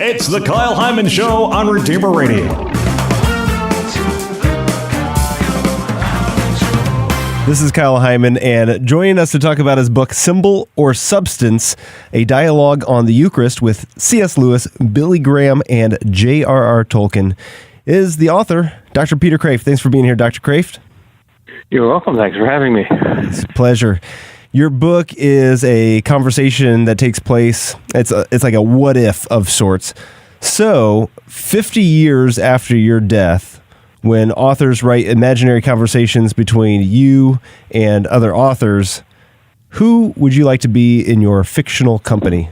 It's the Kyle Hyman Show on Redeemer Radio. This is Kyle Hyman, and joining us to talk about his book, Symbol or Substance, a dialogue on the Eucharist with C.S. Lewis, Billy Graham, and JRR Tolkien, is the author, Dr. Peter Kreeft. Thanks for being here, Dr. Kreeft. You're welcome. Thanks for having me. It's a pleasure. Your book is a conversation that takes place, it's like a what if of sorts. So, 50 years after your death, when authors write imaginary conversations between you and other authors, who would you like to be in your fictional company?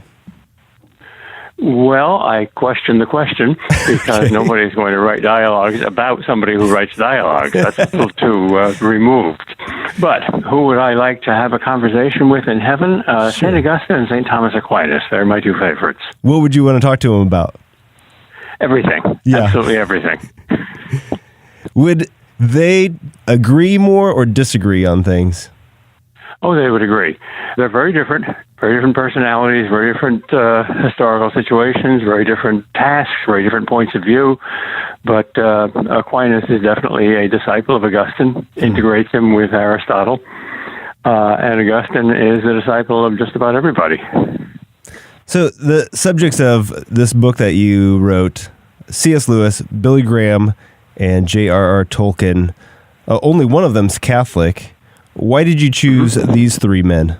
Well, I question the question because nobody's going to write dialogues about somebody who writes dialogues. That's a little too removed. But who would I like to have a conversation with in heaven? Sure. St. Augustine and St. Thomas Aquinas. They're my two favorites. What would you want to talk to them about? Everything. Yeah. Absolutely everything. Would they agree more or disagree on things? Oh, they would agree. They're very different personalities, very different historical situations, very different tasks, very different points of view. But Aquinas is definitely a disciple of Augustine, integrates him with Aristotle. And Augustine is a disciple of just about everybody. So the subjects of this book that you wrote, C.S. Lewis, Billy Graham, and J.R.R. Tolkien, only one of them's Catholic. Why did you choose these three men?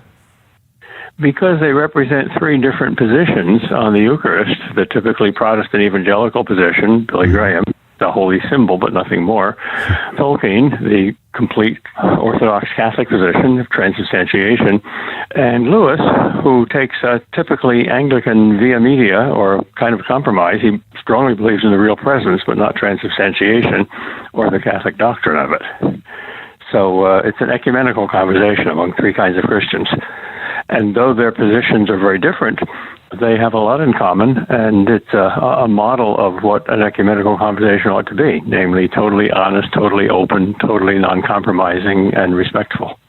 Because they represent three different positions on the Eucharist. The typically Protestant evangelical position, Billy Graham, the holy symbol but nothing more. Tolkien, the complete Orthodox Catholic position of transubstantiation. And Lewis, who takes a typically Anglican via media, or kind of compromise. He strongly believes in the real presence but not transubstantiation or the Catholic doctrine of it. So it's an ecumenical conversation among three kinds of Christians. And though their positions are very different, they have a lot in common, and it's a model of what an ecumenical conversation ought to be, namely totally honest, totally open, totally non-compromising, and respectful.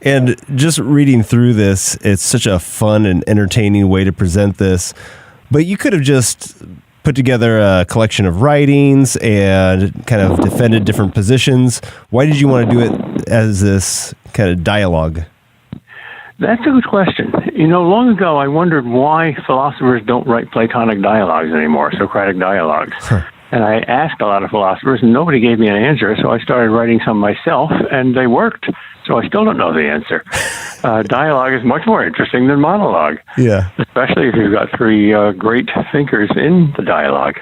And just reading through this, it's such a fun and entertaining way to present this. But you could have just put together a collection of writings and kind of defended different positions. Why did you want to do it as this kind of dialogue? That's a good question. You know, long ago I wondered why philosophers don't write Platonic dialogues anymore, Socratic dialogues. And I asked a lot of philosophers, and nobody gave me an answer, so I started writing some myself, and they worked. So I still don't know the answer. Dialogue is much more interesting than monologue. Yeah. Especially if you've got three great thinkers in the dialogue.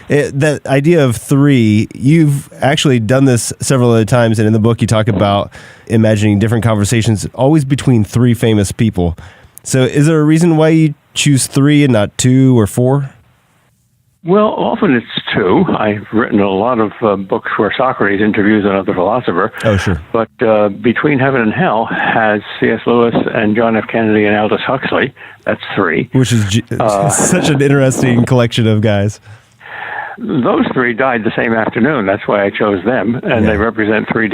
That idea of three, you've actually done this several other times, and in the book you talk about imagining different conversations always between three famous people. So is there a reason why you choose three and not two or four? Well, often it's two. I've written a lot of books where Socrates interviews another philosopher. Oh, sure. But Between Heaven and Hell has C.S. Lewis and John F. Kennedy and Aldous Huxley. That's three. Which is such an interesting collection of guys. Those three died the same afternoon. That's why I chose them. And They represent three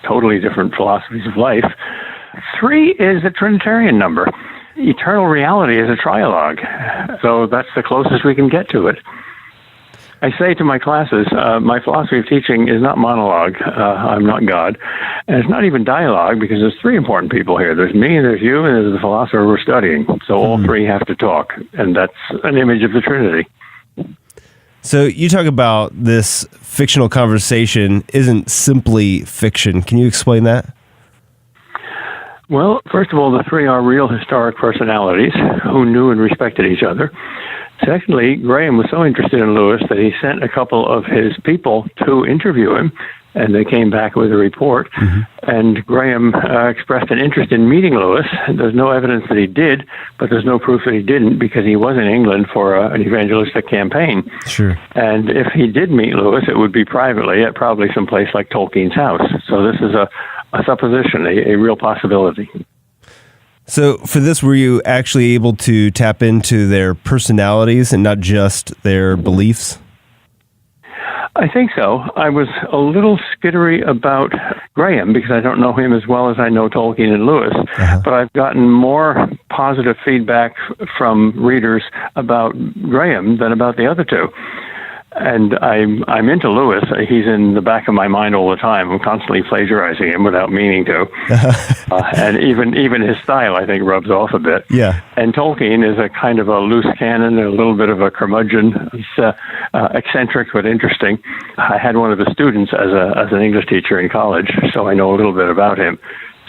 totally different philosophies of life. Three is a Trinitarian number. Eternal reality is a trialogue. So that's the closest we can get to it. I say to my classes, my philosophy of teaching is not monologue. I'm not God. And it's not even dialogue because there's three important people here. There's me, there's you, and there's the philosopher we're studying. So all three have to talk. And that's an image of the Trinity. So you talk about this fictional conversation isn't simply fiction. Can you explain that? Well, first of all, the three are real historic personalities who knew and respected each other. Secondly, Graham was so interested in Lewis that he sent a couple of his people to interview him, and they came back with a report. And Graham expressed an interest in meeting Lewis. There's no evidence that he did, but there's no proof that he didn't because he was in England for an evangelistic campaign. Sure. And if he did meet Lewis, it would be privately at probably some place like Tolkien's house. So this is a supposition, a real possibility. So for this, were you actually able to tap into their personalities and not just their beliefs? I think so. I was a little skittery about Graham because I don't know him as well as I know Tolkien and Lewis, but I've gotten more positive feedback from readers about Graham than about the other two. And I'm into Lewis. He's in the back of my mind all the time. I'm constantly plagiarizing him without meaning to. And even his style, I think, rubs off a bit. Yeah. And Tolkien is a kind of a loose cannon, a little bit of a curmudgeon. He's eccentric but interesting. I had one of his students as an English teacher in college, so I know a little bit about him.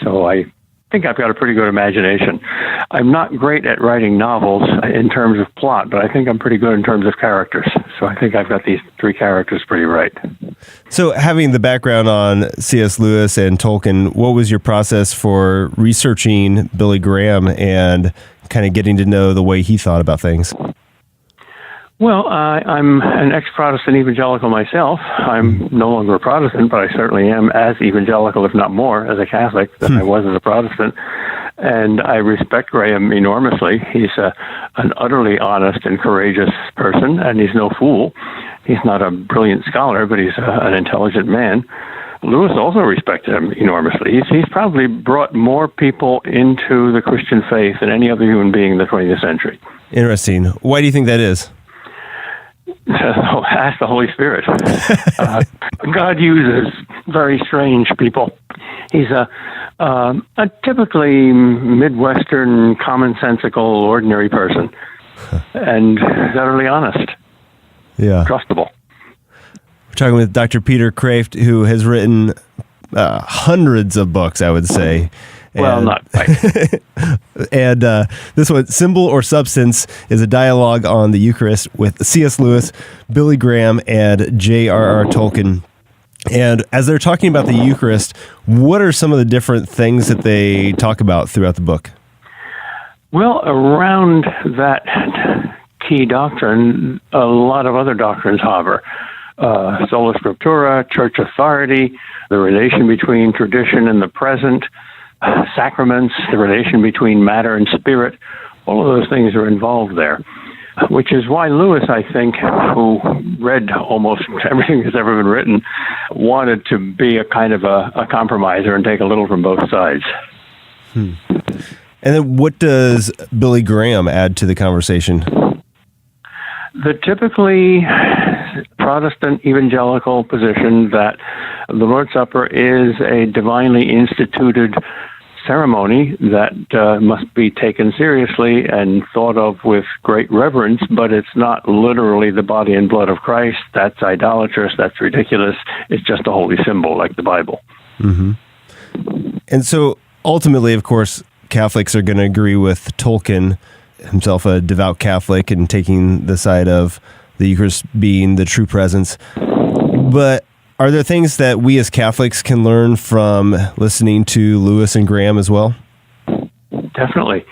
So I think I've got a pretty good imagination. I'm not great at writing novels in terms of plot, but I think I'm pretty good in terms of characters. So I think I've got these three characters pretty right. So having the background on C.S. Lewis and Tolkien, what was your process for researching Billy Graham and kind of getting to know the way he thought about things? Well, I'm an ex-Protestant evangelical myself. I'm no longer a Protestant, but I certainly am as evangelical, if not more, as a Catholic than I was as a Protestant. And I respect Graham enormously. He's an utterly honest and courageous person, and he's no fool. He's not a brilliant scholar, but he's an intelligent man. Lewis also respected him enormously. He's probably brought more people into the Christian faith than any other human being in the 20th century. Interesting. Why do you think that is? Ask the Holy Spirit. God uses very strange people. He's a typically Midwestern, commonsensical, ordinary person, and utterly honest. Yeah, trustable. We're talking with Dr. Peter Kreeft, who has written hundreds of books, I would say. Well, not quite. And this one, Symbol or Substance, is a dialogue on the Eucharist with C.S. Lewis, Billy Graham, and J.R.R. Tolkien. And as they're talking about the Eucharist, what are some of the different things that they talk about throughout the book? Well, around that key doctrine, a lot of other doctrines hover. Sola Scriptura, church authority, the relation between tradition and the present, sacraments, the relation between matter and spirit, all of those things are involved there, which is why Lewis, I think, who read almost everything that's ever been written, wanted to be a kind of a compromiser and take a little from both sides. And then what does Billy Graham add to the conversation? The typically Protestant evangelical position that the Lord's Supper is a divinely instituted ceremony that must be taken seriously and thought of with great reverence, but it's not literally the body and blood of Christ. That's idolatrous. That's ridiculous. It's just a holy symbol like the Bible. Mm-hmm. And so ultimately, of course, Catholics are going to agree with Tolkien, himself a devout Catholic, and taking the side of the Eucharist being the true presence. But are there things that we as Catholics can learn from listening to Lewis and Graham as well? Definitely.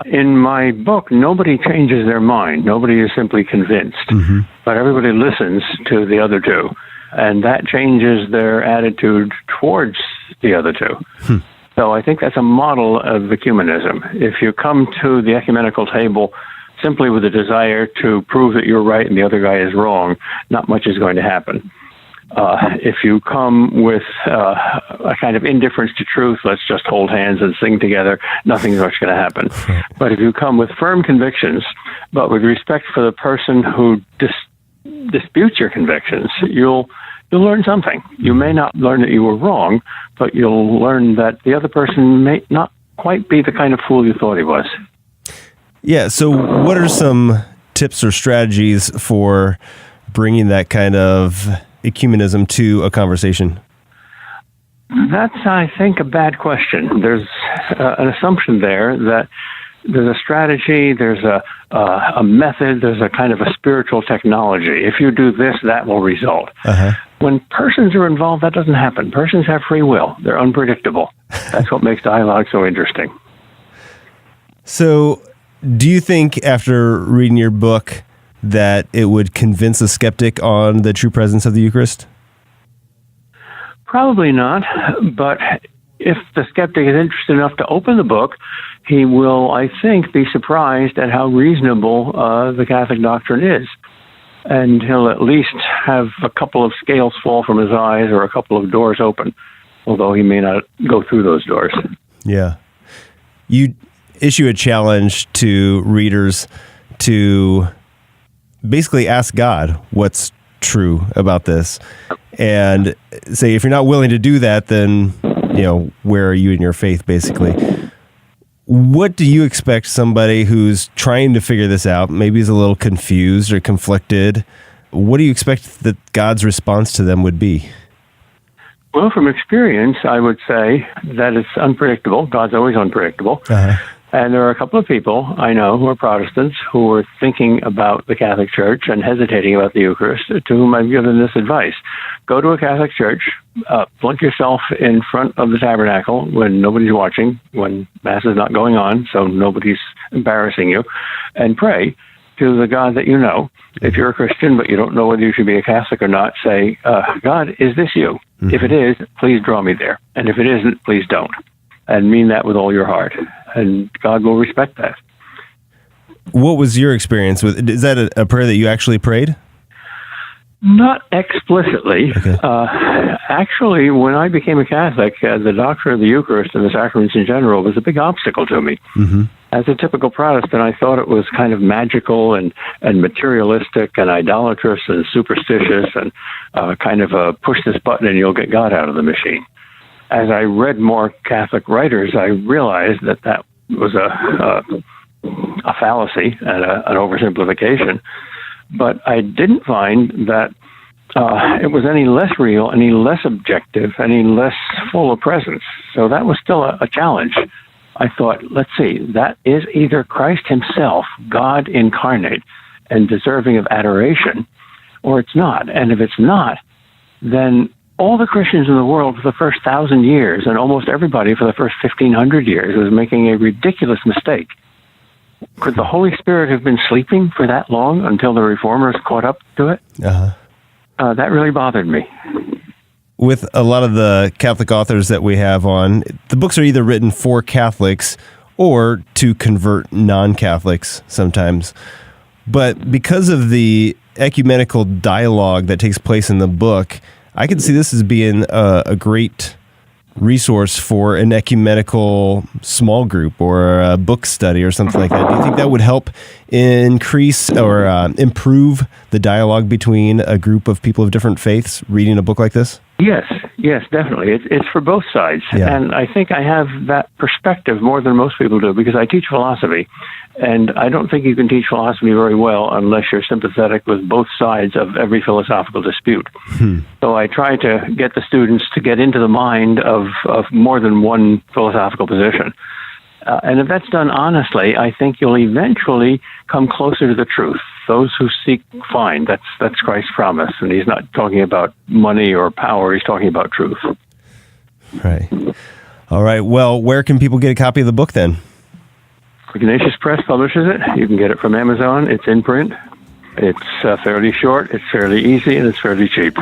In my book, nobody changes their mind. Nobody is simply convinced. Mm-hmm. But everybody listens to the other two. And that changes their attitude towards the other two. So I think that's a model of ecumenism. If you come to the ecumenical table simply with a desire to prove that you're right and the other guy is wrong, not much is going to happen. If you come with a kind of indifference to truth, let's just hold hands and sing together, nothing's much going to happen. But if you come with firm convictions, but with respect for the person who disputes your convictions, you'll learn something. You may not learn that you were wrong, but you'll learn that the other person may not quite be the kind of fool you thought he was. Yeah, so what are some tips or strategies for bringing that kind of ecumenism to a conversation? That's, I think, a bad question. There's an assumption there that there's a strategy, there's a method, there's a kind of a spiritual technology. If you do this, that will result. Uh-huh. When persons are involved, that doesn't happen. Persons have free will. They're unpredictable. That's what makes dialogue so interesting. So, do you think after reading your book that it would convince a skeptic on the true presence of the Eucharist? Probably not, but if the skeptic is interested enough to open the book, he will, I think, be surprised at how reasonable the Catholic doctrine is. and he'll at least have a couple of scales fall from his eyes or a couple of doors open, although he may not go through those doors. Yeah. You issue a challenge to readers to basically ask God what's true about this, and say, if you're not willing to do that, then, where are you in your faith, basically? What do you expect somebody who's trying to figure this out, maybe is a little confused or conflicted, what do you expect that God's response to them would be? Well, from experience, I would say that it's unpredictable. God's always unpredictable. Uh-huh. And there are a couple of people I know who are Protestants who are thinking about the Catholic Church and hesitating about the Eucharist, to whom I've given this advice. Go to a Catholic church, plunk yourself in front of the tabernacle when nobody's watching, when Mass is not going on, so nobody's embarrassing you, and pray to the God that you know. If you're a Christian but you don't know whether you should be a Catholic or not, say, God, is this you? Mm-hmm. If it is, please draw me there. And if it isn't, please don't. And mean that with all your heart. And God will respect that. What was your experience with? Is that a prayer that you actually prayed? Not explicitly. Okay. Actually, when I became a Catholic, the doctrine of the Eucharist and the sacraments in general was a big obstacle to me. Mm-hmm. As a typical Protestant, I thought it was kind of magical and materialistic and idolatrous and superstitious and kind of a push this button and you'll get God out of the machine. As I read more Catholic writers, I realized that was a fallacy and an oversimplification. But I didn't find that it was any less real, any less objective, any less full of presence. So that was still a challenge. I thought, let's see, that is either Christ himself, God incarnate, and deserving of adoration, or it's not. And if it's not, then all the Christians in the world for the first 1,000 years, and almost everybody for the first 1,500 years, was making a ridiculous mistake. Could the Holy Spirit have been sleeping for that long until the Reformers caught up to it? Uh-huh. That really bothered me. With a lot of the Catholic authors that we have on, the books are either written for Catholics or to convert non-Catholics sometimes. But because of the ecumenical dialogue that takes place in the book, I can see this as being a great resource for an ecumenical small group or a book study or something like that. Do you think that would help increase or improve the dialogue between a group of people of different faiths reading a book like this? Yes, definitely. It's for both sides. Yeah. And I think I have that perspective more than most people do because I teach philosophy. And I don't think you can teach philosophy very well unless you're sympathetic with both sides of every philosophical dispute. So I try to get the students to get into the mind of more than one philosophical position. And if that's done honestly, I think you'll eventually come closer to the truth. Those who seek find. That's Christ's promise. And he's not talking about money or power. He's talking about truth. Right. All right. Well, where can people get a copy of the book then? Ignatius Press publishes it. You can get it from Amazon. It's in print. It's fairly short. It's fairly easy. And it's fairly cheap.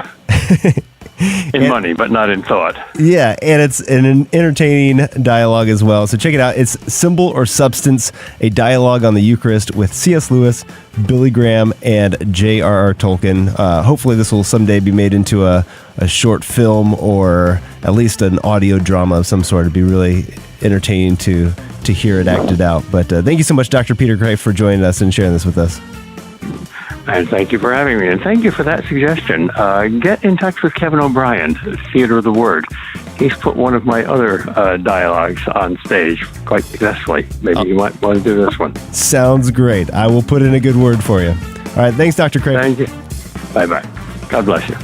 In money, but not in thought. Yeah, and it's an entertaining dialogue as well. So check it out. It's Symbol or Substance, a dialogue on the Eucharist with C.S. Lewis, Billy Graham, and JRR Tolkien. Hopefully this will someday be made into a short film or at least an audio drama of some sort. It'd be really entertaining to hear it acted out. But thank you so much, Dr. Peter Kreeft, for joining us and sharing this with us. And thank you for having me. And thank you for that suggestion. Get in touch with Kevin O'Brien, Theater of the Word. He's put one of my other dialogues on stage quite successfully. Maybe you might want to do this one. Sounds great. I will put in a good word for you. All right. Thanks, Dr. Kreeft. Thank you. Bye-bye. God bless you.